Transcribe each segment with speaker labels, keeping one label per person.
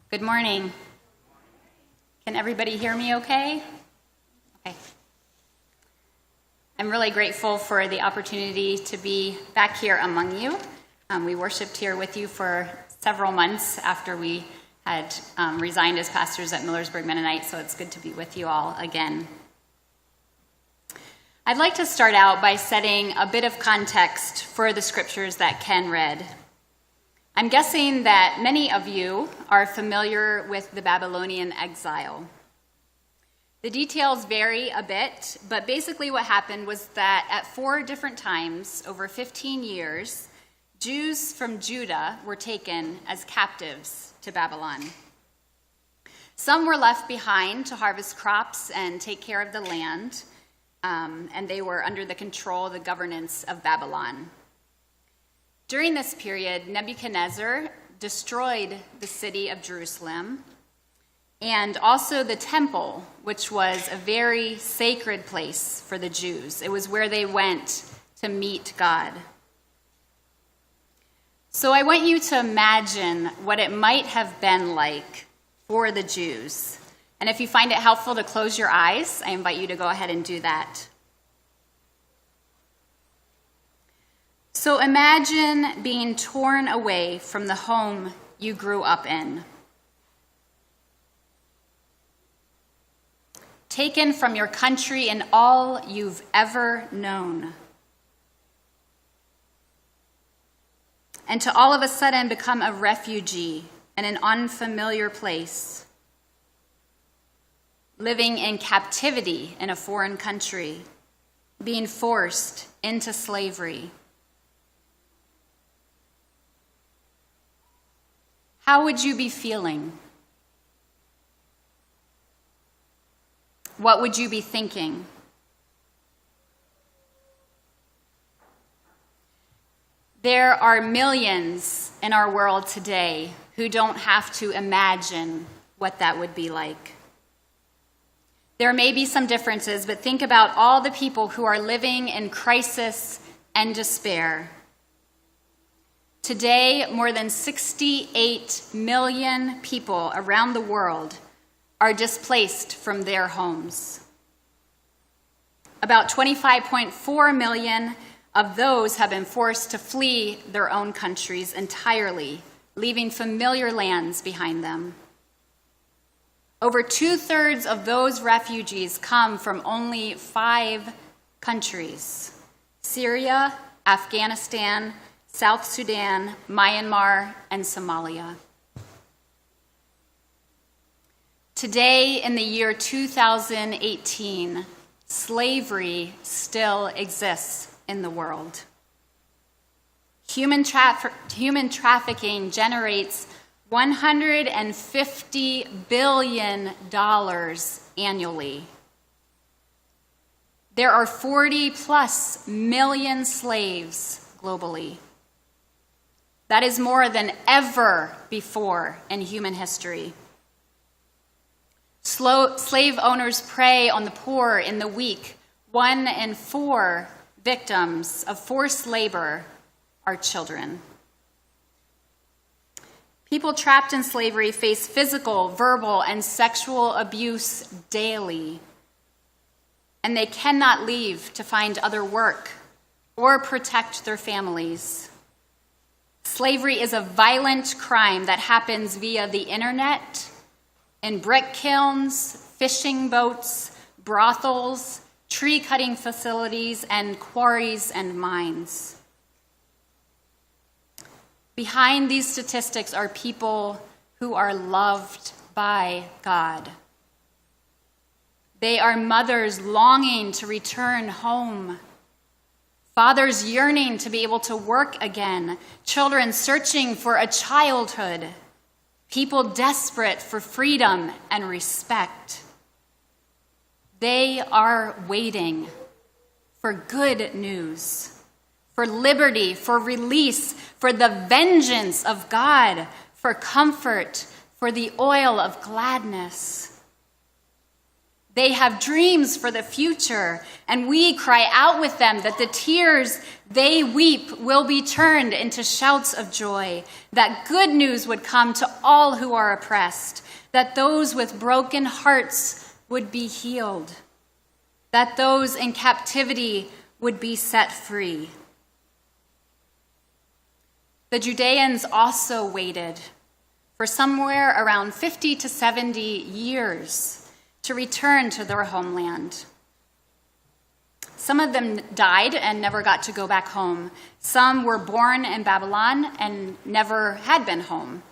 Speaker 1: Good morning. Can everybody hear me okay? Okay. I'm really grateful for the opportunity to be back here among you. We worshiped here with you for several months after we had resigned as pastors at Millersburg Mennonite, so it's good to be with you all again. I'd like to start out by setting a bit of context for the scriptures that Ken read. I'm guessing that many of you are familiar with the Babylonian Exile. The details vary a bit, but basically what happened was that at 4 different times over 15 years, Jews from Judah were taken as captives to Babylon. Some were left behind to harvest crops and take care of the land, and they were under the control, the governance of Babylon. During this period, Nebuchadnezzar destroyed the city of Jerusalem and also the temple, which was a very sacred place for the Jews. It was where they went to meet God. So I want you to imagine what it might have been like for the Jews. And if you find it helpful to close your eyes, I invite you to go ahead and do that. So imagine being torn away from the home you grew up in. Taken from your country and all you've ever known. And to all of a sudden become a refugee in an unfamiliar place. Living in captivity in a foreign country. Being forced into slavery. How would you be feeling? What would you be thinking? There are millions in our world today who don't have to imagine what that would be like. There may be some differences, but think about all the people who are living in crisis and despair. Today, more than 68 million people around the world are displaced from their homes. About 25.4 million of those have been forced to flee their own countries entirely, leaving familiar lands behind them. Over 2/3 of those refugees come from only 5 countries: Syria, Afghanistan, South Sudan, Myanmar, and Somalia. Today, in the year 2018, slavery still exists in the world. Human trafficking generates $150 billion annually. There are 40+ million slaves globally. That is more than ever before in human history. Slave owners prey on the poor and the weak. 1 in 4 victims of forced labor are children. People trapped in slavery face physical, verbal, and sexual abuse daily, and they cannot leave to find other work or protect their families. Slavery is a violent crime that happens via the internet, in brick kilns, fishing boats, brothels, tree-cutting facilities, and quarries and mines. Behind these statistics are people who are loved by God. They are mothers longing to return home, fathers yearning to be able to work again, children searching for a childhood, people desperate for freedom and respect. They are waiting for good news, for liberty, for release, for the vengeance of God, for comfort, for the oil of gladness. They have dreams for the future, and we cry out with them that the tears they weep will be turned into shouts of joy, that good news would come to all who are oppressed, that those with broken hearts would be healed, that those in captivity would be set free. The Judeans also waited for somewhere around 50 to 70 years to return to their homeland. Some of them died and never got to go back home. Some were born in Babylon and never had been home.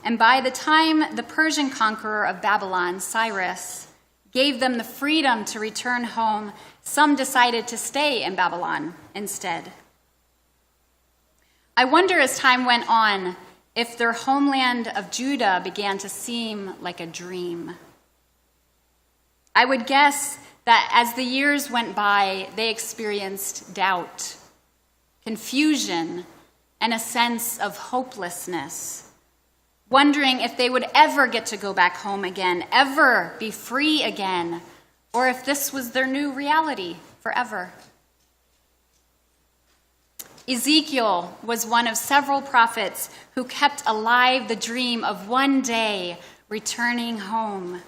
Speaker 1: And by the time the Persian conqueror of Babylon, Cyrus, gave them the freedom to return home, some decided to stay in Babylon instead. I wonder, as time went on, if their homeland of Judah began to seem like a dream. I would guess that as the years went by, they experienced doubt, confusion, and a sense of hopelessness, wondering if they would ever get to go back home again, ever be free again, or if this was their new reality forever. Ezekiel was one of several prophets who kept alive the dream of one day returning home.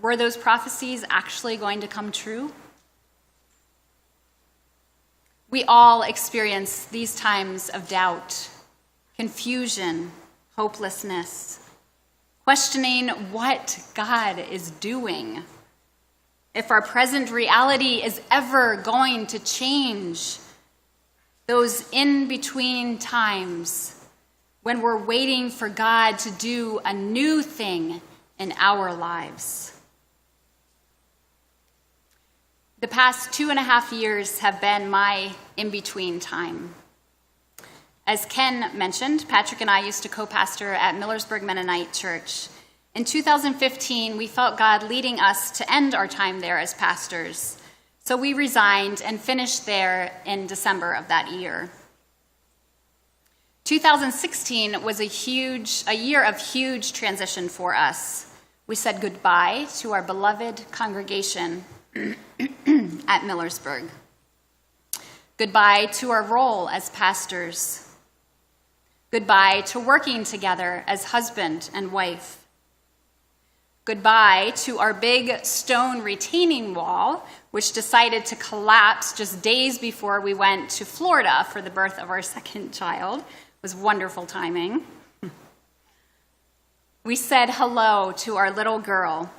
Speaker 1: Were those prophecies actually going to come true? We all experience these times of doubt, confusion, hopelessness, questioning what God is doing, if our present reality is ever going to change. Those in-between times when we're waiting for God to do a new thing in our lives. The past 2.5 years have been my in-between time. As Ken mentioned, Patrick and I used to co-pastor at Millersburg Mennonite Church. In 2015, we felt God leading us to end our time there as pastors. So we resigned and finished there in December of that year. 2016 was a year of huge transition for us. We said goodbye to our beloved congregation at Millersburg. Goodbye to our role as pastors. Goodbye to working together as husband and wife. Goodbye to our big stone retaining wall, which decided to collapse just days before we went to Florida for the birth of our second child. It was wonderful timing. We said hello to our little girl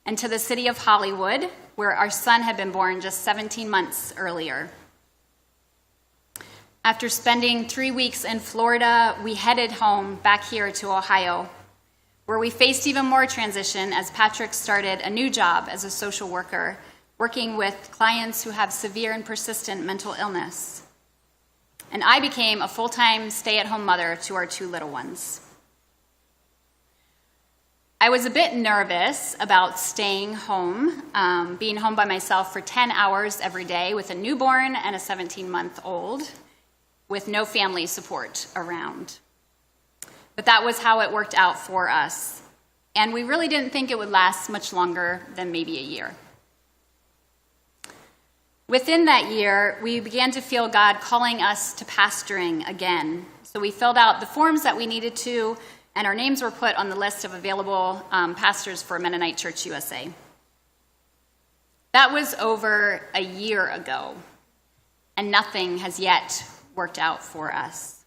Speaker 1: and to the city of Hollywood, where our son had been born just 17 months earlier. After spending 3 weeks in Florida, we headed home back here to Ohio, where we faced even more transition as Patrick started a new job as a social worker, working with clients who have severe and persistent mental illness. And I became a full-time stay-at-home mother to our 2 little ones. I was a bit nervous about staying home, being home by myself for 10 hours every day with a newborn and a 17-month-old, with no family support around. But that was how it worked out for us. And we really didn't think it would last much longer than maybe a year. Within that year, we began to feel God calling us to pastoring again. So we filled out the forms that we needed to, and our names were put on the list of available pastors for Mennonite Church USA. That was over a year ago, and nothing has yet worked out for us.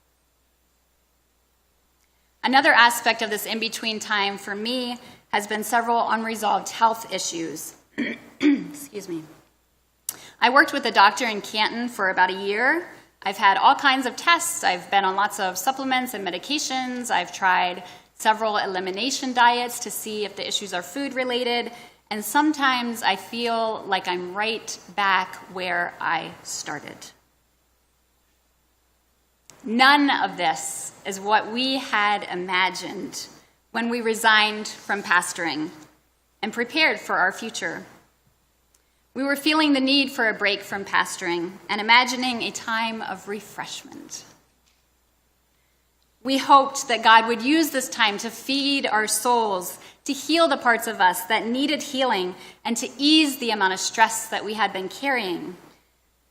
Speaker 1: Another aspect of this in-between time for me has been several unresolved health issues. Excuse me. I worked with a doctor in Canton for about a year. I've had all kinds of tests. I've been on lots of supplements and medications. I've tried several elimination diets to see if the issues are food-related. And sometimes I feel like I'm right back where I started. None of this is what we had imagined when we resigned from pastoring and prepared for our future. We were feeling the need for a break from pastoring and imagining a time of refreshment. We hoped that God would use this time to feed our souls to heal the parts of us that needed healing, and to ease the amount of stress that we had been carrying.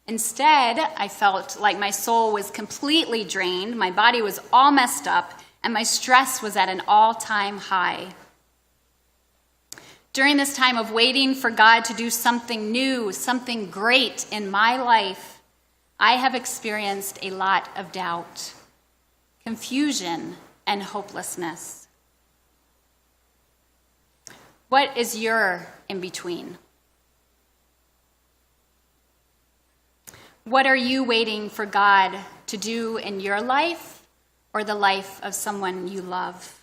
Speaker 1: Instead, I felt like my soul was completely drained, my body was all messed up, and my stress was at an all-time high. During this time of waiting for God to do something new, something great in my life, I have experienced a lot of doubt, confusion, and hopelessness. What is your in-between? What are you waiting for God to do in your life or the life of someone you love?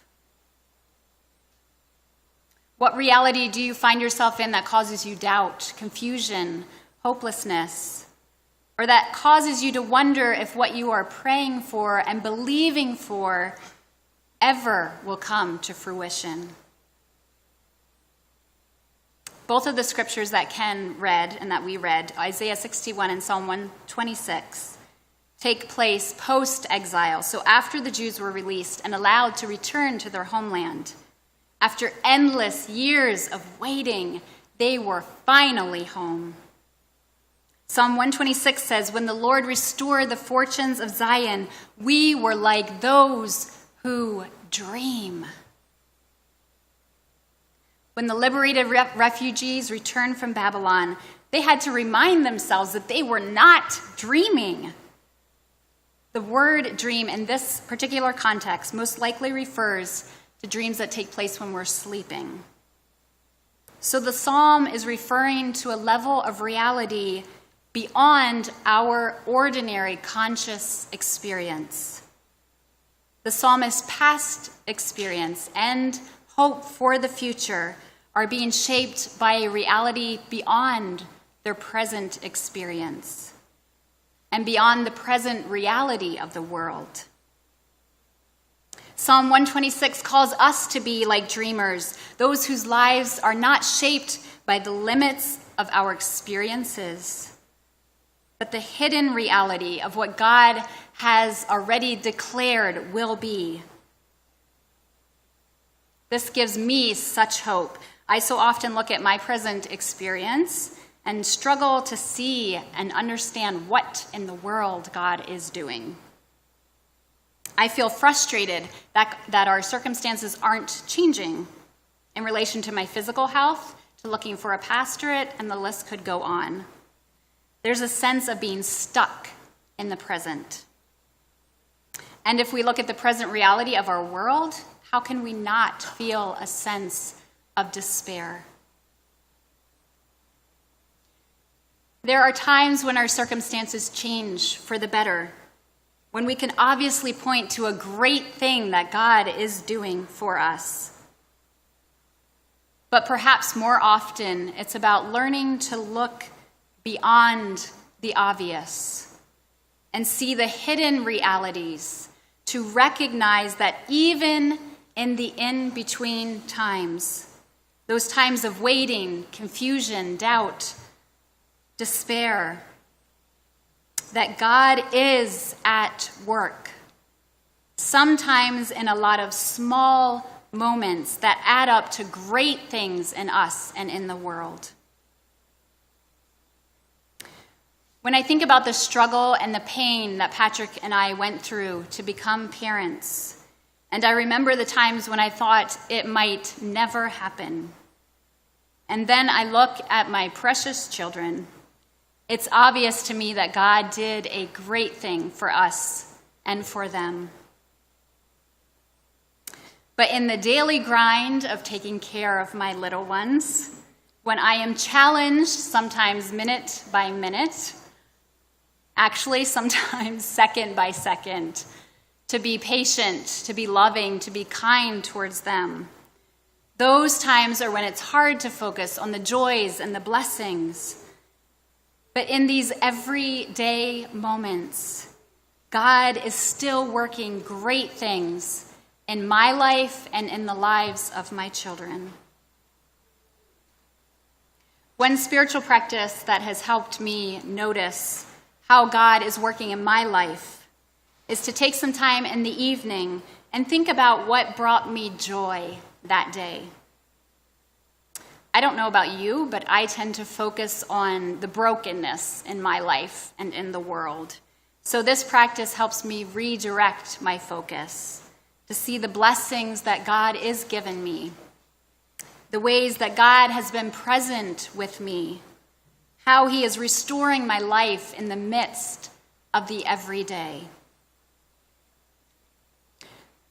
Speaker 1: What reality do you find yourself in that causes you doubt, confusion, hopelessness, or that causes you to wonder if what you are praying for and believing for ever will come to fruition? Both of the scriptures that Ken read and that we read, Isaiah 61 and Psalm 126, take place post-exile, so after the Jews were released and allowed to return to their homeland. After endless years of waiting, they were finally home. Psalm 126 says, "When the Lord restored the fortunes of Zion, we were like those who dream." When the liberated refugees returned from Babylon, they had to remind themselves that they were not dreaming. The word dream in this particular context most likely refers to dreams that take place when we're sleeping. So the psalm is referring to a level of reality beyond our ordinary conscious experience. The psalmist's past experience and hope for the future are being shaped by a reality beyond their present experience and beyond the present reality of the world. Psalm 126 calls us to be like dreamers, those whose lives are not shaped by the limits of our experiences, but the hidden reality of what God has already declared will be. This gives me such hope. I so often look at my present experience and struggle to see and understand what in the world God is doing. I feel frustrated that our circumstances aren't changing in relation to my physical health, to looking for a pastorate, and the list could go on. There's a sense of being stuck in the present. And if we look at the present reality of our world, how can we not feel a sense of despair? There are times when our circumstances change for the better, when we can obviously point to a great thing that God is doing for us. But perhaps more often, it's about learning to look beyond the obvious and see the hidden realities, to recognize that even in the in-between times, those times of waiting, confusion, doubt, despair, that God is at work, sometimes in a lot of small moments that add up to great things in us and in the world. When I think about the struggle and the pain that Patrick and I went through to become parents, and I remember the times when I thought it might never happen, and then I look at my precious children, it's obvious to me that God did a great thing for us and for them. But in the daily grind of taking care of my little ones, when I am challenged, sometimes minute by minute, actually sometimes second by second, to be patient, to be loving, to be kind towards them, those times are when it's hard to focus on the joys and the blessings. But in these everyday moments, God is still working great things in my life and in the lives of my children. One spiritual practice that has helped me notice how God is working in my life is to take some time in the evening and think about what brought me joy that day. I don't know about you, but I tend to focus on the brokenness in my life and in the world. So this practice helps me redirect my focus to see the blessings that God is giving me, the ways that God has been present with me, how he is restoring my life in the midst of the everyday.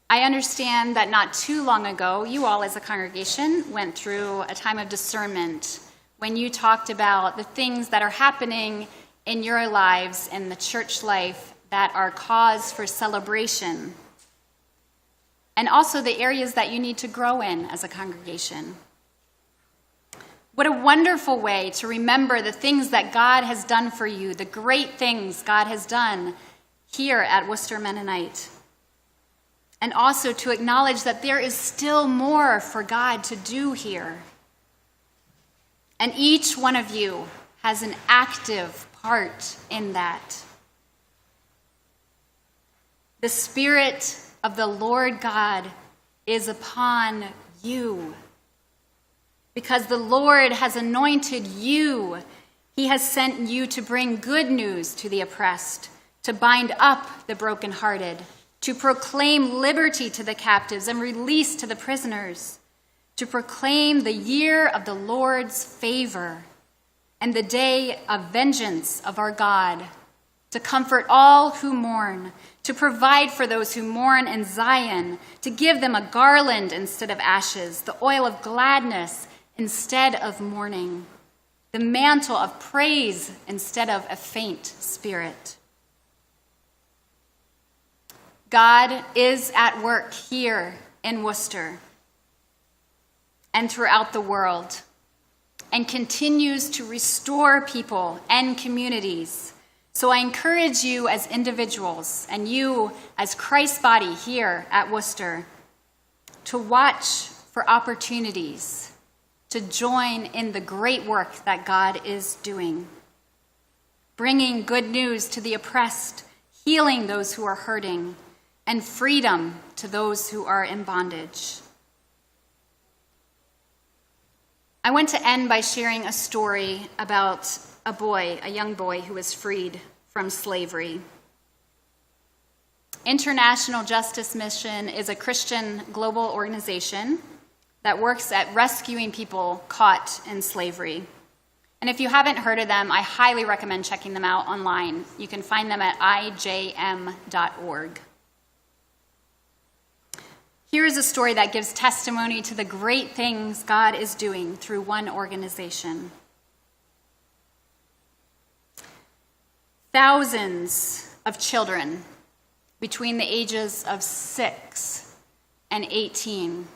Speaker 1: I understand that not too long ago, you all as a congregation went through a time of discernment when you talked about the things that are happening in your lives and the church life that are cause for celebration, and also the areas that you need to grow in as a congregation. What a wonderful way to remember the things that God has done for you, the great things God has done here at Worcester Mennonite. And also to acknowledge that there is still more for God to do here. And each one of you has an active part in that. The Spirit of the Lord God is upon you. Because the Lord has anointed you. He has sent you to bring good news to the oppressed, to bind up the brokenhearted, to proclaim liberty to the captives and release to the prisoners, to proclaim the year of the Lord's favor and the day of vengeance of our God, to comfort all who mourn, to provide for those who mourn in Zion, to give them a garland instead of ashes, the oil of gladness instead of mourning, the mantle of praise instead of a faint spirit. God is at work here in Worcester and throughout the world and continues to restore people and communities. So I encourage you as individuals and you as Christ's body here at Worcester to watch for opportunities to join in the great work that God is doing, bringing good news to the oppressed, healing those who are hurting, and freedom to those who are in bondage. I want to end by sharing a story about a young boy who was freed from slavery. International Justice Mission is a Christian global organization that works at rescuing people caught in slavery. And if you haven't heard of them, I highly recommend checking them out online. You can find them at ijm.org. Here is a story that gives testimony to the great things God is doing through one organization. Thousands of children between the ages of 6 and 18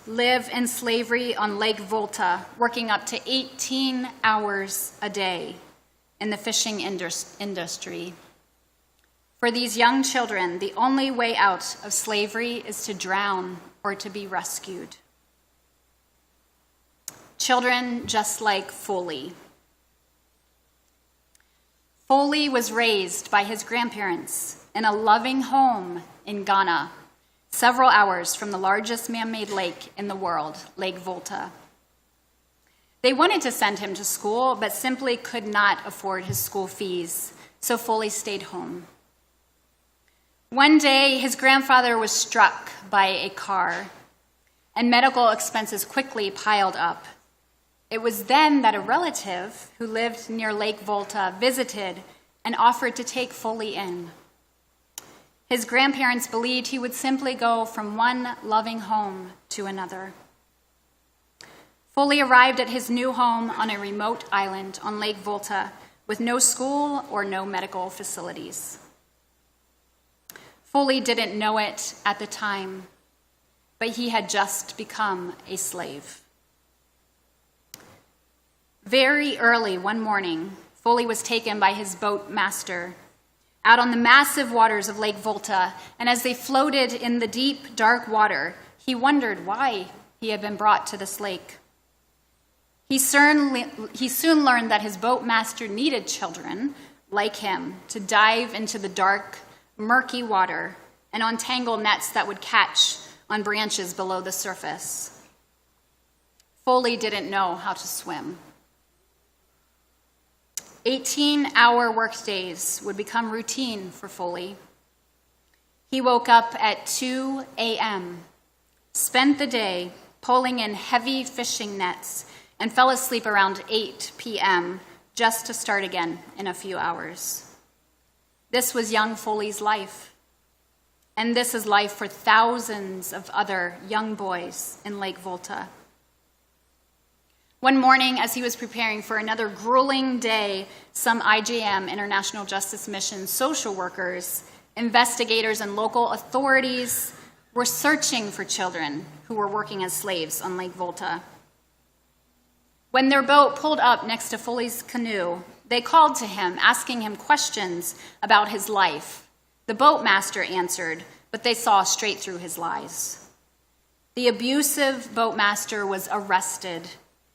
Speaker 1: live in slavery on Lake Volta, working up to 18 hours a day in the fishing industry. For these young children, the only way out of slavery is to drown or to be rescued. Children just like Foley. Foley was raised by his grandparents in a loving home in Ghana, several hours from the largest man-made lake in the world, Lake Volta. They wanted to send him to school, but simply could not afford his school fees, so Foley stayed home. One day, his grandfather was struck by a car, and medical expenses quickly piled up. It was then that a relative who lived near Lake Volta visited and offered to take Foley in. His grandparents believed he would simply go from one loving home to another. Foley arrived at his new home on a remote island on Lake Volta with no school or no medical facilities. Foley didn't know it at the time, but he had just become a slave. Very early one morning, Foley was taken by his boat master out on the massive waters of Lake Volta, and as they floated in the deep, dark water, he wondered why he had been brought to this lake. He soon learned that his boat master needed children like him to dive into the dark, murky water and untangle nets that would catch on branches below the surface. Foley didn't know how to swim. 18-hour workdays would become routine for Foley. He woke up at 2 a.m., spent the day pulling in heavy fishing nets, and fell asleep around 8 p.m. just to start again in a few hours. This was young Foley's life, and this is life for thousands of other young boys in Lake Volta. One morning, as he was preparing for another grueling day, some IJM, International Justice Mission, social workers, investigators, and local authorities were searching for children who were working as slaves on Lake Volta. When their boat pulled up next to Foley's canoe, they called to him, asking him questions about his life. The boatmaster answered, but they saw straight through his lies. The abusive boatmaster was arrested,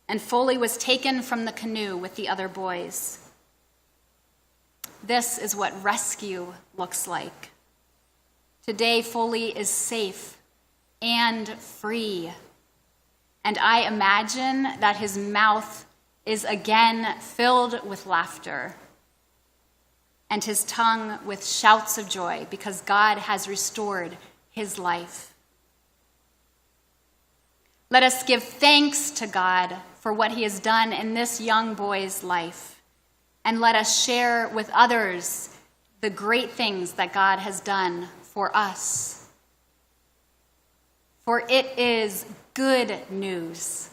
Speaker 1: and Foley was taken from the canoe with the other boys. This is what rescue looks like. Today, Foley is safe and free, and I imagine that his mouth is again filled with laughter and his tongue with shouts of joy because God has restored his life. Let us give thanks to God for what he has done in this young boy's life, and let us share with others the great things that God has done for us. For it is good news.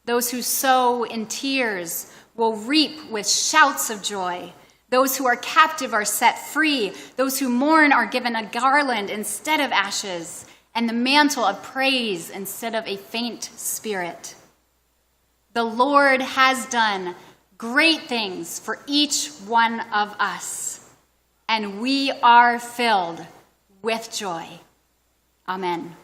Speaker 1: Those who sow in tears will reap with shouts of joy. Those who are captive are set free. Those who mourn are given a garland instead of ashes, and the mantle of praise instead of a faint spirit. The Lord has done great things for each one of us, and we are filled with joy. Amen.